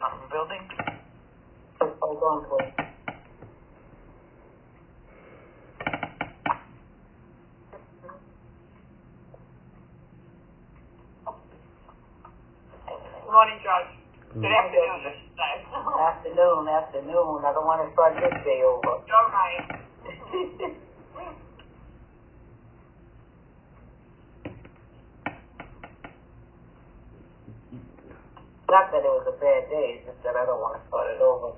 Building? Hold on, please. Good morning, Judge. Good afternoon, I should say. Afternoon. I don't want to start this day over. You're right. Not that it was a bad day, it's just that I don't want to start it over.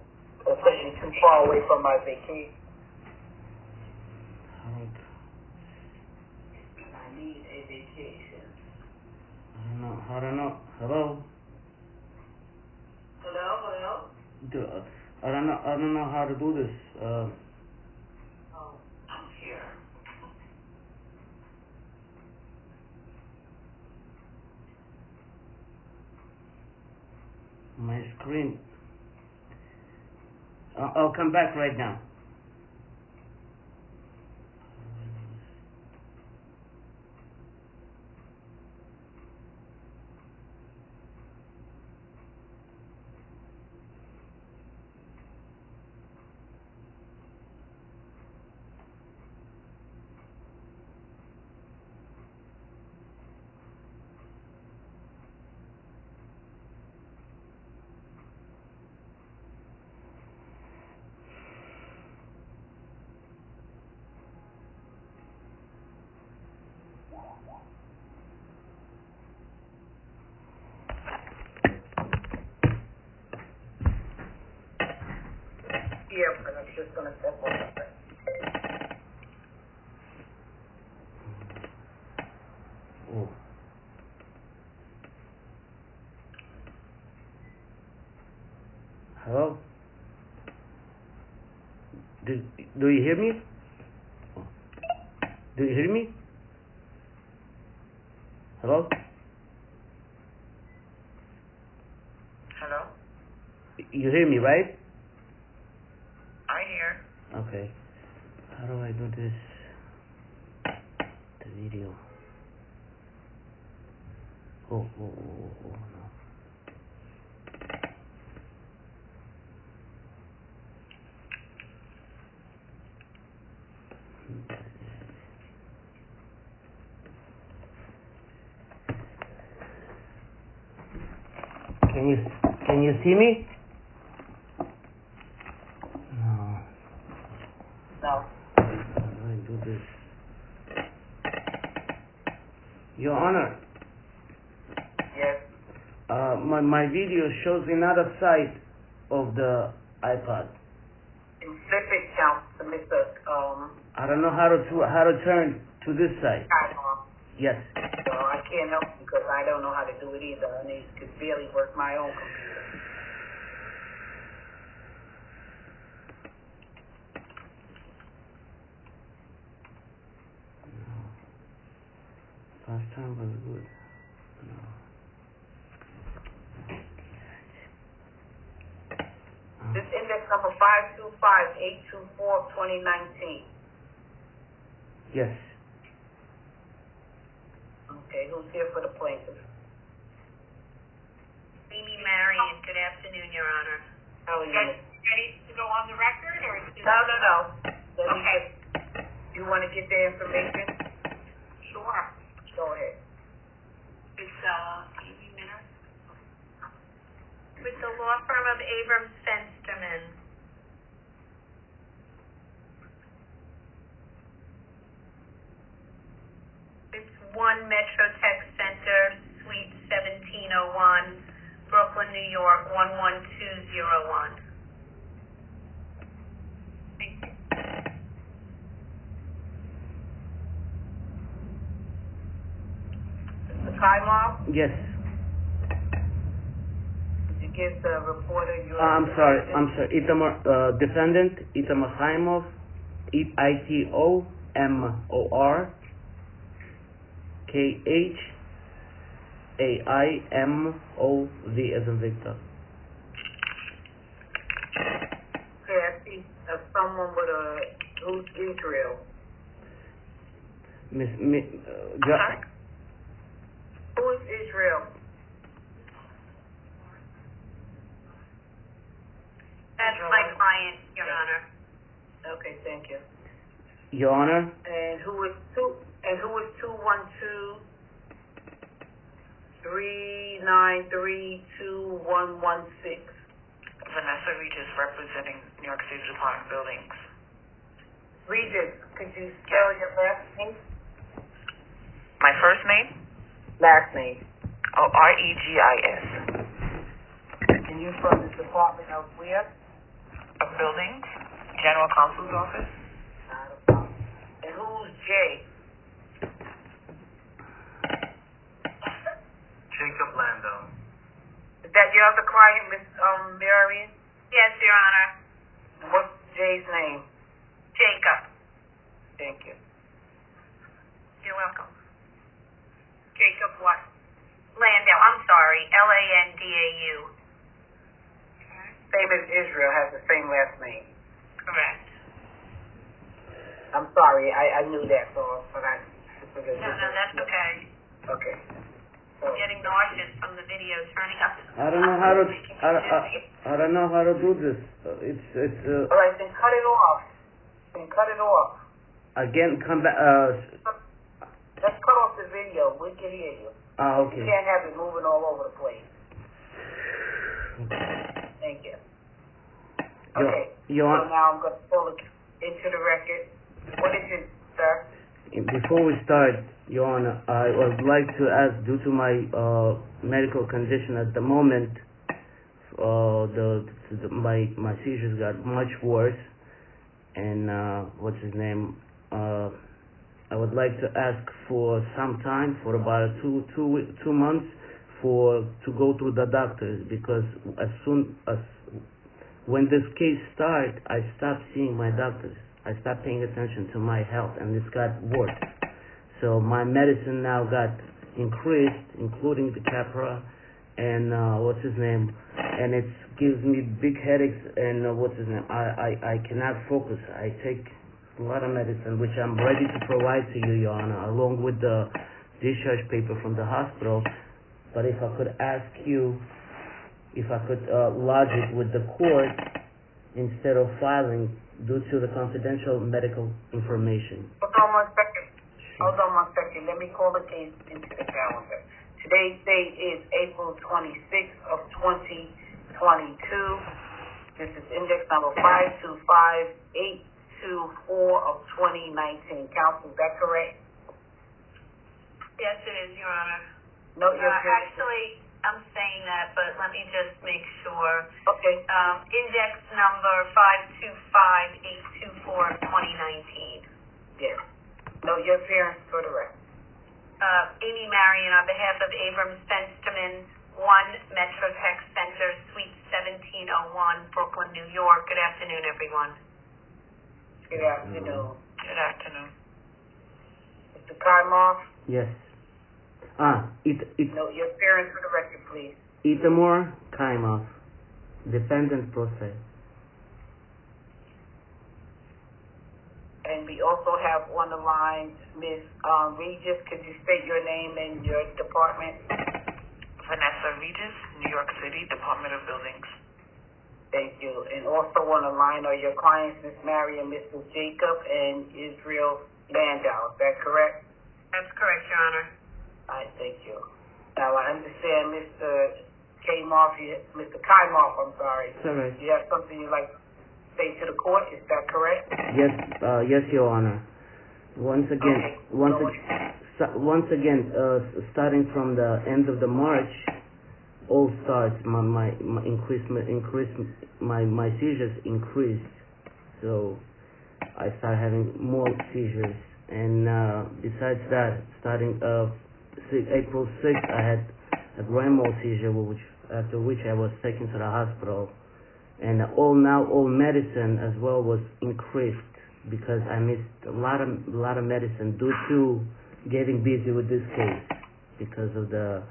It's taking me too far away from my vacation. I need a vacation. I don't know. Hello? Hello? I don't know how to do this. Oh, I'm here. My screen. I'll come back right now. Yeah, but I'm just going to step on it. Oh. Hello? Do you hear me? Do you hear me? Hello? Hello? You hear me, right? I hear. Okay. How do I do this? The video. Oh, no. Can you see me? No. No. How do I do this? Your Honor. Yes. My video shows another side of the iPod. And flip it down to Mr. I don't know how to turn to this side. Yes. So I can't help because I don't know how to do it either. I need to barely work my own computer. Last time was good. No. This index number 525-824-2019. Yes. Okay, who's here for the plaintiff? Amy Marion, good afternoon, Your Honor. How are you? Ready to go on the record, or is this... No. Okay. You want to get their information? Sure. Go ahead. It's, Amy Minner. With the law firm of Abrams Fensterman. It's 1 Metrotech Center, Suite 1701, Brooklyn, New York, 11201. Thank you. Mr. Kylov, Yes. did you give the reporter your... I'm sorry. Itamar, defendant, Itamar Chaimov, Itomor, Khaimov, as in Victor. Okay, I see someone with who's Israel. Sorry? Who is Israel? That's my client, Your Honor. Okay, thank you. Your Honor, And who is 212-393-2116? Vanessa Regis representing New York City Department of Buildings. Regis, could you spell your last name? My first name? Last name. Oh, R-E-G-I-S. And you're from the Department of where? Of Buildings, General Counsel's Office. Not a problem. And who's Jay? Jacob Lando. Is that your other client, Miss Marion? Yes, Your Honor. And what's Jay's name? Jacob. Thank you. You're welcome. Jacob what? Landau. I'm sorry. Landau. Same as Israel, has the same last name. Correct. I'm sorry, I knew that, but I... No, that's okay. Okay. I'm getting nauseous from the video turning up. I don't know how to. I don't know how to do this. It's. All right, then cut it off. Again, come back. Let's cut off the video. We can hear you. You Okay. can't have it moving all over the place. Thank you. Okay. Your So now I'm going to pull it into the record. What is it, sir? Before we start, Your Honor, I would like to ask, due to my medical condition at the moment, my seizures got much worse, and what's his name? I would like to ask for some time, for about 2 months, to go to the doctors, because as soon as when this case started, I stopped seeing my doctors. I stopped paying attention to my health, and this got worse. So my medicine now got increased, including the Capra, and what's his name, and it gives me big headaches, and what's his name, I cannot focus. I take a lot of medicine, which I'm ready to provide to you, Your Honor, along with the discharge paper from the hospital. But if I could ask you, if I could lodge it with the court instead of filing, due to the confidential medical information. Hold on one second. Let me call the case into the calendar. Today's date is April 26th of 2022. This is index number 525824 of 2019. Counsel, is that correct? Yes, it is, Your Honor. No, Actually, I'm saying that, but let me just make sure. Okay. Index number 525824 of 2019. Yes. No, your appearance for the record. Amy Marion, on behalf of Abrams Fensterman, 1 Metrotech Center, Suite 1701, Brooklyn, New York. Good afternoon, everyone. Good afternoon. Good afternoon. Mr. Kaimov? Yes. No, your appearance for the record, please. Itamor Kaimov, defendant pro se. And we also have on the line Ms. Regis. Could you state your name and your department? Vanessa Regis, New York City Department of Buildings. Thank you. And also on the line are your clients, Ms. Mary and Mr. Jacob and Israel Landau. Is that correct? That's correct, Your Honor. All right, thank you. Now, I understand Mr. Mr. Kaimov, I'm sorry. It's all right. You have something you'd like to say to the court, is that correct? Yes, Your Honor. Once again, starting from the end of the March, all starts my seizures increased, so I started having more seizures, and besides that, starting April 6th, I had a grand mal seizure, after which I was taken to the hospital. And all medicine as well was increased because I missed a lot of medicine due to getting busy with this case, because of the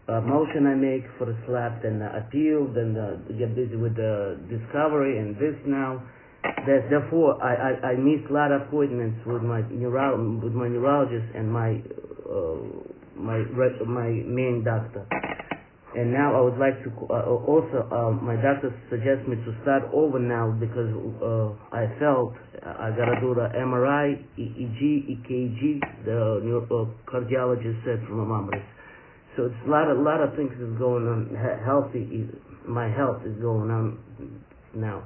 motion I make for the slap, then the appeal, then get busy with the discovery and this now. Therefore, I missed a lot of appointments with my neurologist and my main doctor. And now I would like to my doctor suggests me to start over now because I felt I gotta do the MRI, EEG, EKG. The cardiologist said from Amambres. So it's a lot of things is going on. My health is going on now.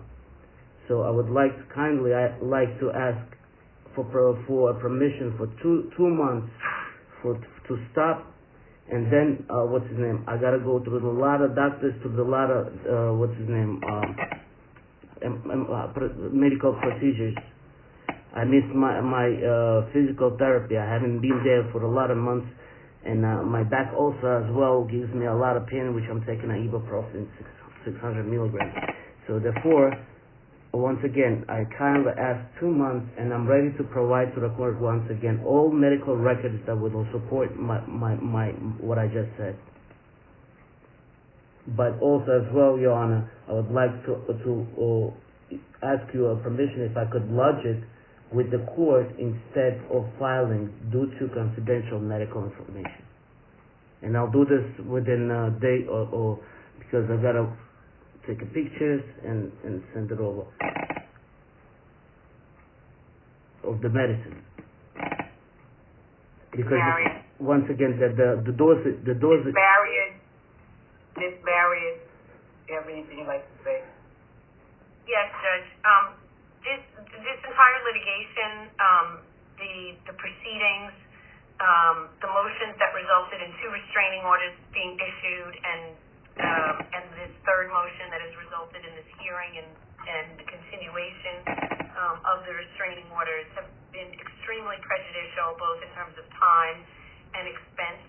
So I would like to ask for permission for two months to stop. And then, I gotta go through a lot of doctors, through a lot of, medical procedures. I missed my physical therapy. I haven't been there for a lot of months. And my back also as well gives me a lot of pain, which I'm taking an ibuprofen, 600 milligrams. So therefore, once again, I kind of asked 2 months, and I'm ready to provide to the court once again all medical records that will support my what I just said. But also as well, Your Honor, I would like to ask you permission if I could lodge it with the court instead of filing due to confidential medical information. And I'll do this within a day or because I've got to take pictures and send it over of the medicine. Because Marion. once again, the dosage. Miss Marion, do you have anything you'd like to say? Yes, Judge. This entire litigation, the proceedings, the motions that resulted in 2 restraining orders being issued, and this third motion that has resulted in this hearing and the continuation of the restraining orders have been extremely prejudicial, both in terms of time and expense,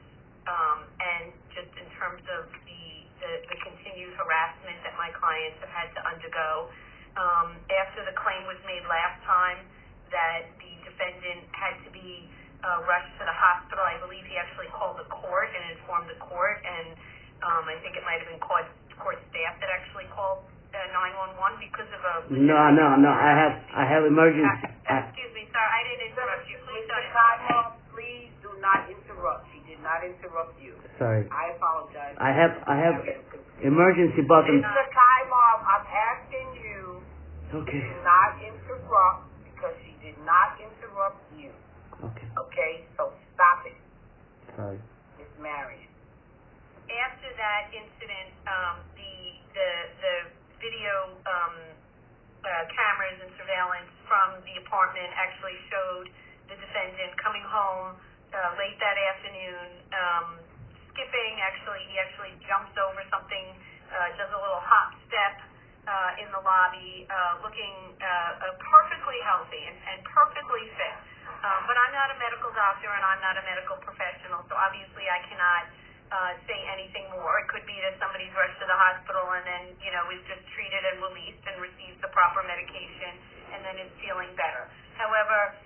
and just in terms of the continued harassment that my clients have had to undergo. After the claim was made last time that the defendant had to be rushed to the hospital, I believe he actually called the court and informed the court, and I think it might have been court staff that actually called 911 because of a... No, I have emergency. Excuse me, sir, I didn't interrupt you. Please don't Mr. Kyle, please do not interrupt. She did not interrupt you. Sorry. I apologize. I have emergency button. Mr. Kyle, I'm asking you Okay. to not interrupt because she did not interrupt you. Okay. Okay? So stop it. Sorry. Miss Marion. After that incident, the video cameras and surveillance from the apartment actually showed the defendant coming home late that afternoon, skipping. He actually jumps over something, does a little hop step in the lobby, looking perfectly healthy and perfectly fit. But I'm not a medical doctor and I'm not a medical professional, so obviously I cannot say anything more. It could be that somebody's rushed to the hospital and then, is just treated and released and receives the proper medication and then is feeling better. However,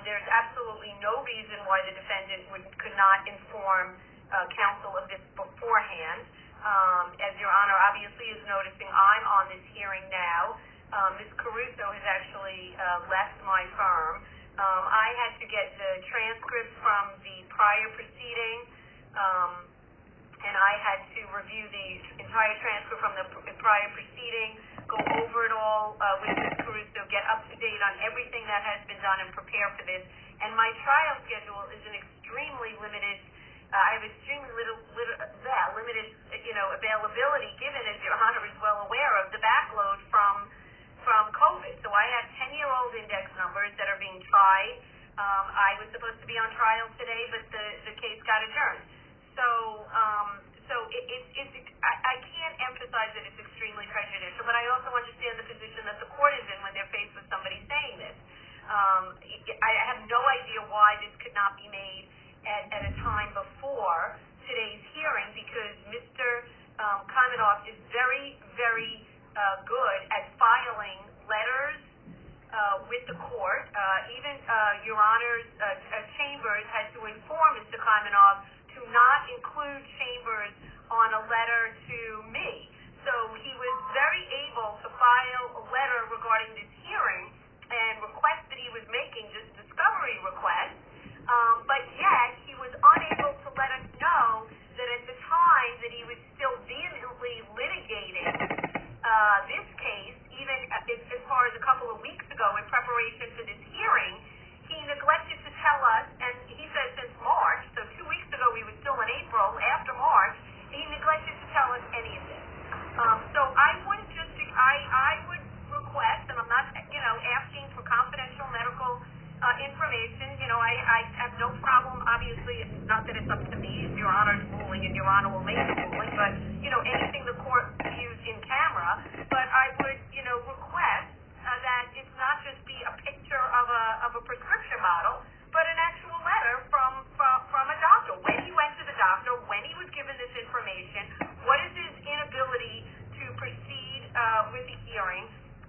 there's absolutely no reason why the defendant could not inform counsel of this beforehand. As Your Honor obviously is noticing, I'm on this hearing now. Ms. Caruso has actually left my firm. I had to get the transcripts from the prior proceeding, and I had to review the entire transcript from the prior proceeding, go over it all with Ms. Caruso, get up to date on everything that has been done and prepare for this. And my trial schedule is an extremely limited, I have extremely limited, availability given, as Your Honor is well aware of, the backload from COVID. So I have 10-year-old index numbers that are being tried. I was supposed to be on trial today, but the case got adjourned. So I can't emphasize that it's extremely prejudicial, but I also understand the position that the court is in when they're faced with somebody saying this. I have no idea why this could not be made at a time before today's hearing, because Mr. Kamenov is very, very good at filing letters with the court. Even Your Honor's Chambers had to inform Mr. Kamenov to not include Chambers on a letter to me. So he was very able to file a letter regarding this hearing and request that he was making, this discovery request, but yet he was unable to let us know that at the time that he was still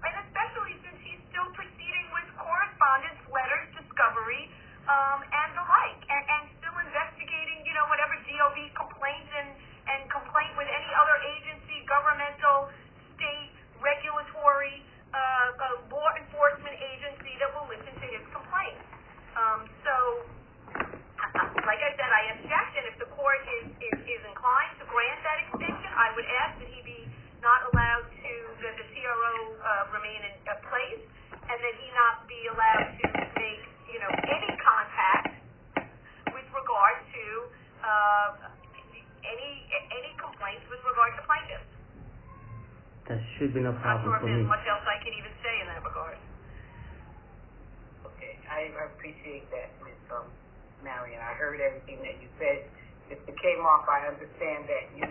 and especially since he's still proceeding with correspondence, letters, discovery, and the like, and still investigating, whatever DOV complaints and complaint with any other agency, governmental, state, regulatory, law enforcement agency that will listen to his complaints. So, like I said, I object, and if the court is inclined to grant that extension, I would ask that he be not allowed to, that the CRO remain in place, and that he not be allowed to make, any contact with regard to any complaints with regard to plaintiffs. That should be no I'm not problem sure if for there's me. much else I can even say in that regard. Okay, I appreciate that, Ms. Marion. I heard everything that you said. Mr. Kamoff, I understand that you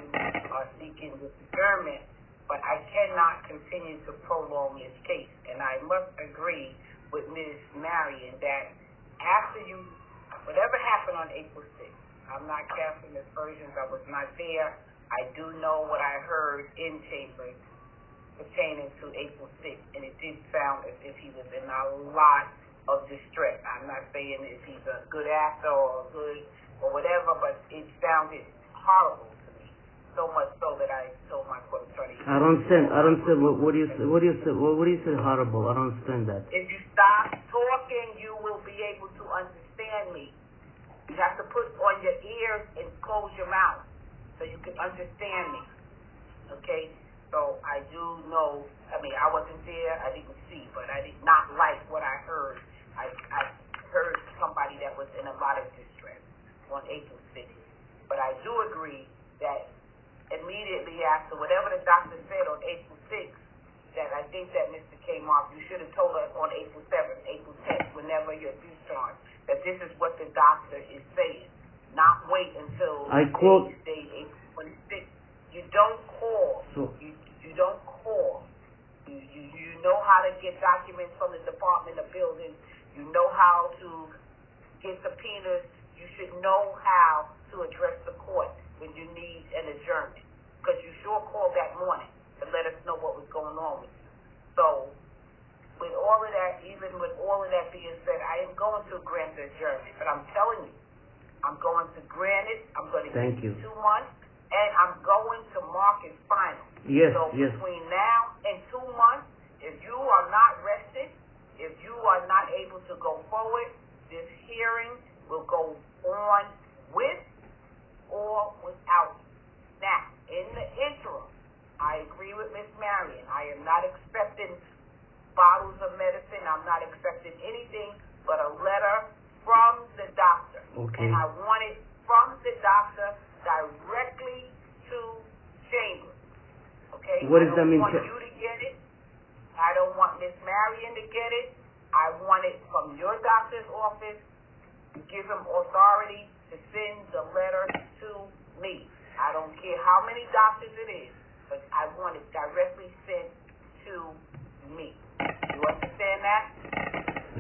are seeking this adjournment, but I cannot continue to prolong this case. And I must agree with Ms. Marion that after whatever happened on April 6th, I'm not casting aspersions, I was not there. I do know what I heard in chambers pertaining to April 6th, and it did sound as if he was in a lot of distress. I'm not saying if he's a good actor or good or whatever, but it sounded horrible to me. So much so that I told my court attorney. I don't understand. What do you say horrible? I don't understand that. If you stop talking, you will be able to understand me. You have to put on your ears and close your mouth so you can understand me. Okay? So I do know, I wasn't there, I didn't see, but I did not like what I heard. I heard somebody that was in a lot of distress on April 6th. But I do agree that immediately after whatever the doctor said on April 6th, that I think that Mr. Kamoff, you should have told us on April 7th, April 10th, whenever your discharge, that this is what the doctor is saying. Not wait until April 26th. You don't call. You don't call. You know how to get documents from the Department of Buildings. You know how to get subpoenas. You should know how to address the court when you need an adjournment. Because you sure called that morning to let us know what was going on with you. So, with all of that, even with all of that being said, I am going to grant the adjournment. But I'm telling you, I'm going to grant it. I'm going to give you 2 months. And I'm going to mark it final. Yes, so yes. between now and 2 months, if you are not rested, if you are not able to go forward, this hearing will go on with or without you. Now, in the interim, I agree with Ms. Marion. I am not expecting bottles of medicine. I'm not expecting anything but a letter from the doctor. Okay. And I want it from the doctor directly to Chambers. Okay? What does that mean? I don't want you to get it. I don't want Ms. Marion to get it. I want it from your doctor's office to give him authority to send the letter to me. I don't care how many doctors it is, but I want it directly sent to me. You understand that?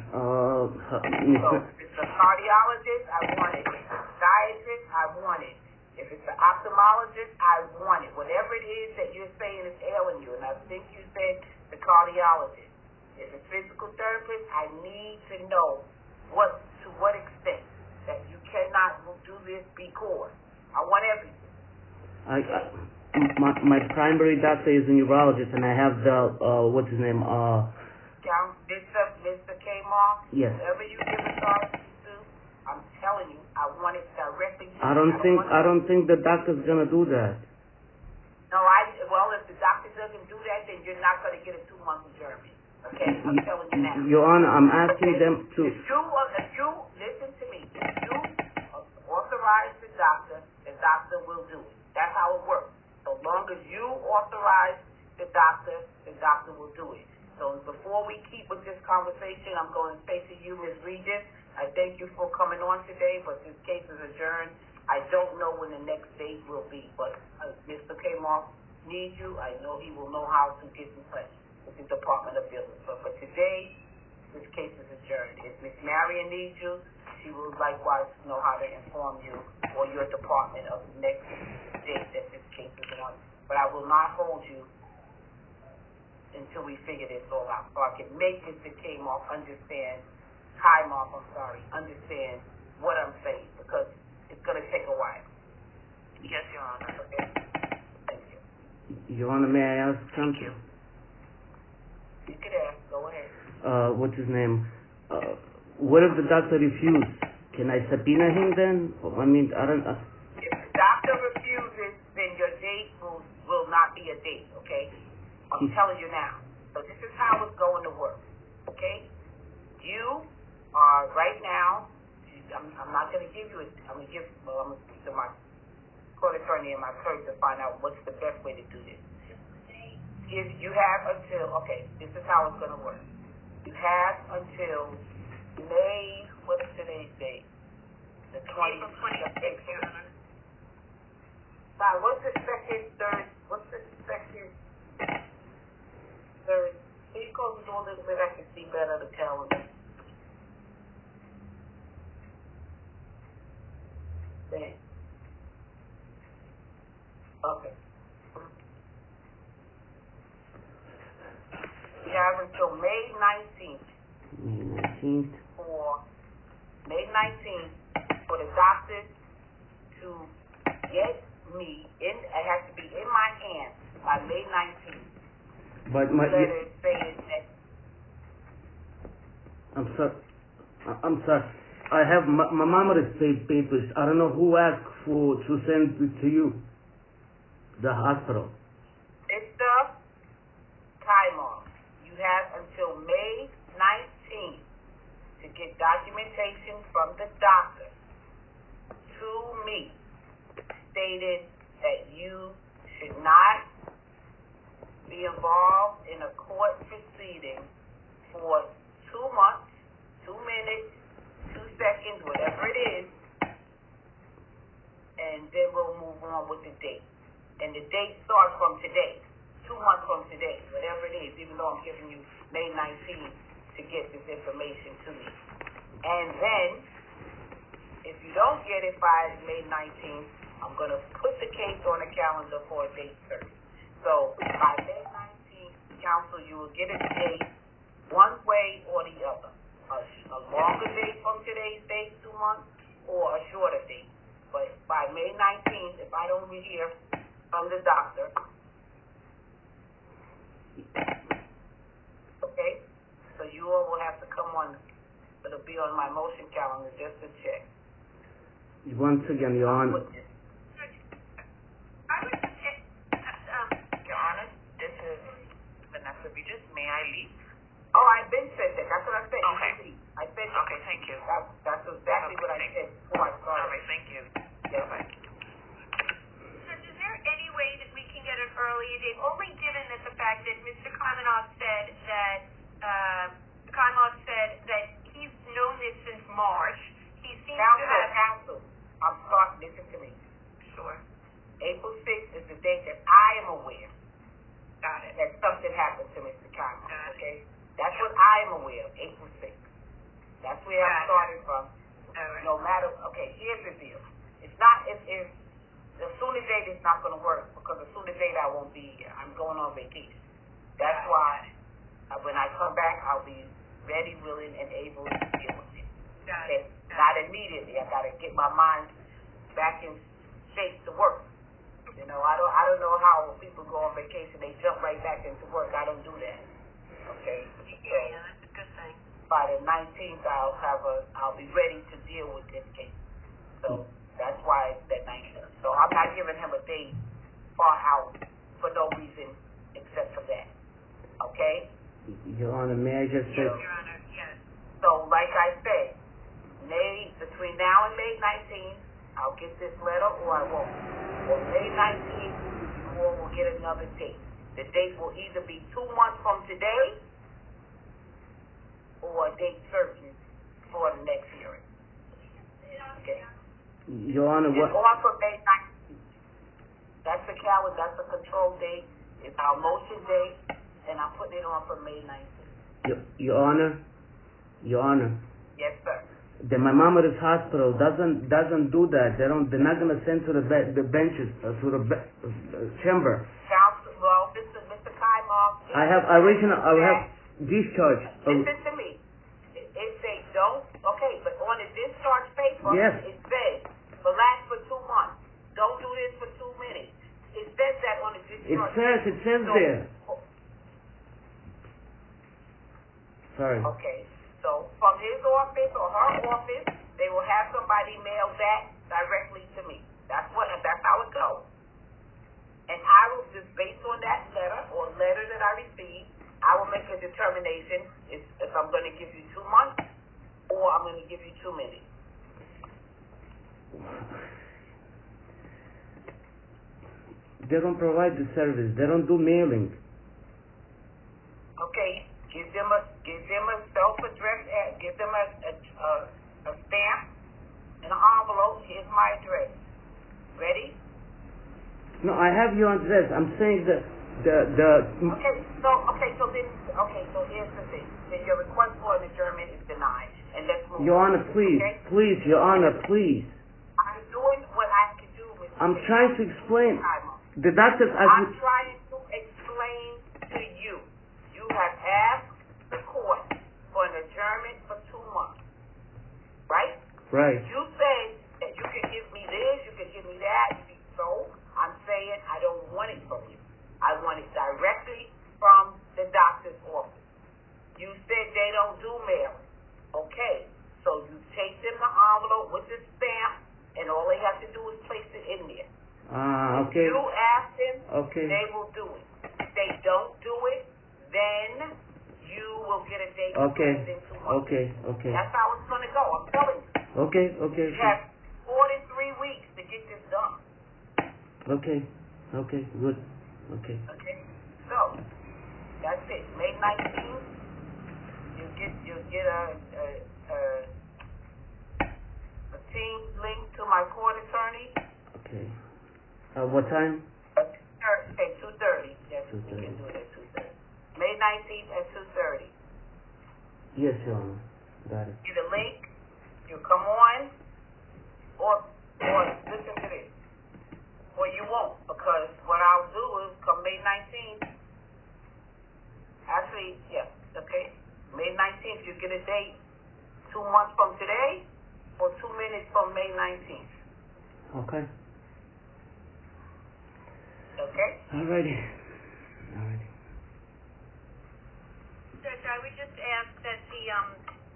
So, if it's a cardiologist, I want it. If it's a podiatrist, I want it. If it's an ophthalmologist, I want it. Whatever it is that you're saying is ailing you, and I think you said the cardiologist. If it's physical therapist, I need to know to what extent that you cannot do this because I want everything. My primary doctor is a neurologist, and I have the what's his name? Mr. Kamoff. Yes. Whatever you give authority to, I'm telling you, I want it directly to I don't think the doctor's gonna do that. No, well, if the doctor doesn't do that, then you're not gonna get a 2-month adjournment. Okay, I'm telling you now. Your Honor, I'm asking them to. If you listen to me, if you authorize the doctor will do it. That's how it works. So long as you authorize the doctor will do it. So before we keep with this conversation, I'm going to say to you, Ms. Regis, I thank you for coming on today, but this case is adjourned. I don't know when the next date will be, but Mr. Kamoff needs you. I know he will know how to get in touch with the Department of Buildings. But for today, this case is adjourned. If Ms. Marion needs you, she will likewise know how to inform you or your department of the next date that this case is on. But I will not hold you until we figure this all out. So I can make Mr. Kmoff understand what I'm saying, because it's gonna take a while. Yes, Your Honor. Okay? Thank you. Your Honor, may I ask something? You can ask, go ahead. What's his name? What if the doctor refused? Can I subpoena him then? I mean, I don't. If the doctor refuses, then your date will not be a date, okay? I'm telling you now. So this is how it's going to work, okay? You are right now, I'm not going to give you I'm going to speak to my court attorney and my clerk to find out what's the best way to do this. You have until, okay, this is how it's going to work. You have until May, what is today's date? The 20th. April 26th, Your Honor. Now, what's the second, third, can you close the door a little bit? I can see better the calendar. There. Okay. We have until May 19th. May 19th. For the doctor to get me in, it has to be in my hand by May 19th. But my. Letter saying that. I'm sorry. I have my mama's papers. I don't know who asked to send it to you. The hospital. Mr. Kmoff, you have until May 19th to get documentation from the doctor to me stating that you should not be involved in a court proceeding for 2 months, 2 minutes, 2 seconds, whatever it is, and then we'll move on with the date. And the date starts from today, 2 months from today, whatever it is, even though I'm giving you May 19th to get this information to me. And then, if you don't get it by May 19th, I'm going to put the case on the calendar for a date certain. So, by May 19th, counsel, you will get a date one way or the other. A longer date from today's date, 2 months, or a shorter date. But by May 19th, if I don't hear from the doctor, okay, so you all will have to come on, it'll be on my motion calendar just to check. Once again, Your Honor. Your Honor, this is Vanessa Regis. May I leave? Oh, I've been said that. That's what I said. Okay. I said Okay, thank you. That's exactly what I said before I started. All right, thank you. Yes. Bye-bye. Judge, is there any way that we can get an earlier date, only given that the fact that Mr. Kmoff said that he's known this since March. He seems to have... Counsel, I'm sorry, listen to me. Sure. April 6th is the date that I am aware Got it. that something happened to Mr. Kmoff, Got it. okay? That's what I am aware of, April 6th. That's where I started from. All right. No matter, okay, here's the deal. It's not, if the sooner date is not going to work, because the sooner date I won't be here. I'm going on vacation. That's why when I come back, I'll be ready, willing, and able to deal with it. Got Okay? it. Not immediately. I got to get my mind back in shape to work. You know, I don't know how when people go on vacation, they jump right back into work. I don't do that. Okay? Yeah, that's a good thing. By the 19th, I'll be ready to deal with this case. So that's why it's that 19th. So I'm not giving him a date far out for no reason except for that. Okay? Your Honor, may I just say? Yes, Your Honor, yes. So like I said, between now and May 19th, I'll get this letter or I won't. On May 19th, you all will get another date. The date will either be 2 months from today or a date certain for the next hearing. Okay? Your Honor, It's what? on for May 19th. That's the calendar, that's the control date. It's our motion date, and I'm putting it on for May 19th. Your Honor. Yes, sir. My mama's hospital doesn't do that. They're not gonna send to the benches to the chamber. Counsel, well, Mr. Kmoff, I have discharge. Listen to me. If they don't, okay, but on the discharge paper, Yes. it says, relax for 2 months. Don't do this for 2 minutes. It says that on the discharge paper. It says there. Sorry. Okay, so from his office or her office, they will have somebody mail that directly to me. That's how it goes. And I will just, based on that letter or letter that I received, I will make a determination if I'm going to give you 2 months or I'm going to give you 2 minutes. They don't provide the service. They don't do mailing. Okay, give them a self-address, give them a stamp and an envelope. Here's my address. Ready? No, I have your address. I'm saying that Okay, so here's the thing. Then your request for an adjournment is denied, and let's move Your on. Honor, please, Okay? please, Your Honor, please. I'm doing what I can do, Mr. I'm Taylor. trying to explain. Time out. The doctors, I'm trying to explain to you. You have asked the court for an adjournment for 2 months, right? right. You say that you can give me this, you can give me that. So I'm saying I don't want it from you. I want it directly from the doctor's office. You said they don't do mail. Okay, so you take them the envelope with the stamp, and all they have to do is place it in there. Okay. You ask them, Okay. they will do it. If they don't do it, then you will get a date Okay. within 2 months. Okay. That's how it's going to go. I'm telling you. Okay. You have 4 to 3 weeks to get this done. Okay. Good. Okay. Okay? So, that's it. May 19th, you'll get a team link to my court attorney. Okay. What time? At 2:30. Yes, we 2:30. can do it at 2:30. May 19th at 2:30. Yes, Your Honor. Got it. Get a link. You come on, or listen to this. Or you won't, because what I'll do is come May 19th. Actually, yes, okay. May 19th, you get a date 2 months from today, or 2 minutes from May 19th. Okay. Okay? Alrighty. Judge, I would just ask that the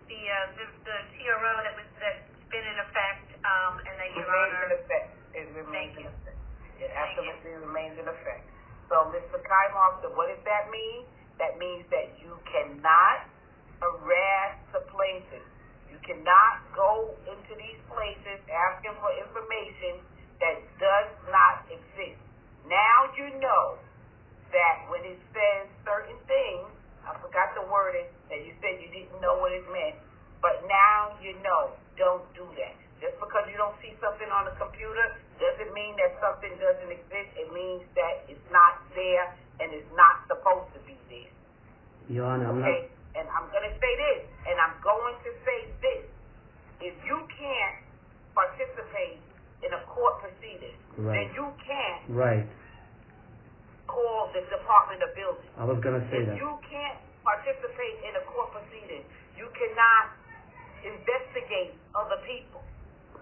TRO that's been in effect, and that Your Remains in Honor. effect. It remains Thank in you. effect. It absolutely remains in effect. So, Mr. Kymar, what does that mean? That means that you cannot harass the plaintiff. You cannot go into these places asking for information that does not exist. Now you know that when it says certain things, I forgot the wording, that you said you didn't know what it meant, but now you know, don't do that. Just because you don't see something on the computer doesn't mean that something doesn't exist. It means that it's not there and it's not supposed to be there. Your Honor, I'm Okay? And I'm going to say this, and I'm going to say this. If you can't participate in a court proceeding, Right. then you can't Right. call the Department of Building. I was gonna say If that. you can't participate in a court proceeding, you cannot investigate other people,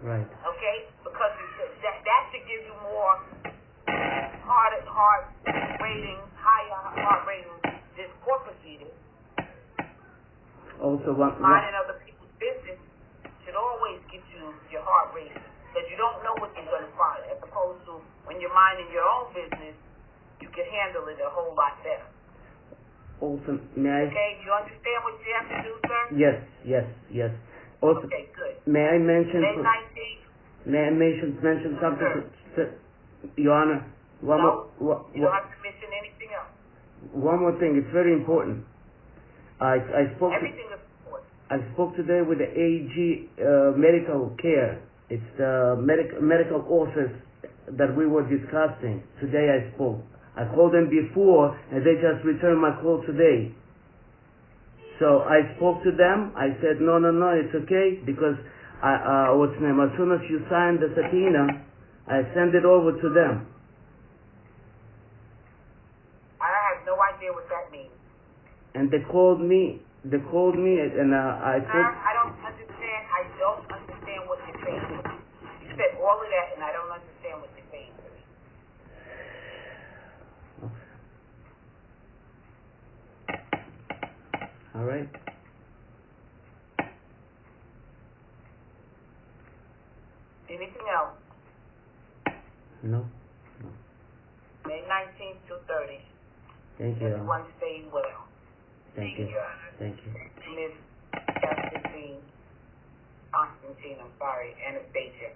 Right. okay? Because that should give you more heart ratings, higher heart ratings. This court proceeding, Also, minding other people's business, should always get you your heart racing, because you don't know what you're going to find, as opposed to when you're minding your own business, you can handle it a whole lot better. also, may I? Okay, you understand what you have to do, sir? Yes. Also, Okay, good. may I mention? May 19th, May I mention something? Your Honor, you don't have to mention anything else. one more thing. It's very important. I spoke. Everything is important. I spoke today with the AG Medical Care. It's the medical office that we were discussing. Today I spoke. I called them before, and they just returned my call today. So I spoke to them. I said, no, it's okay, because as soon as you sign the subpoena, I send it over to them. I have no idea what that means. and they called me, and I Sir, told, I don't understand what you're saying. You said all of that, and I don't understand what you're saying. all right, Anything else? no, May 19th to 30th. thank you, Everyone stay well. thank you, Your Honor. thank you. Miss Constantine, I'm sorry, Anastasia.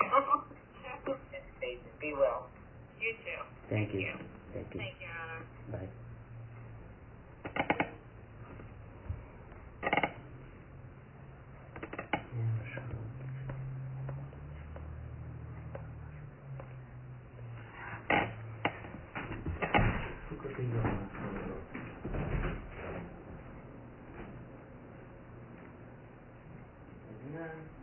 Anastasia, be well. You too. Thank you, thank you, Thank you, Your Honor. bye. Yeah, sure. Yeah.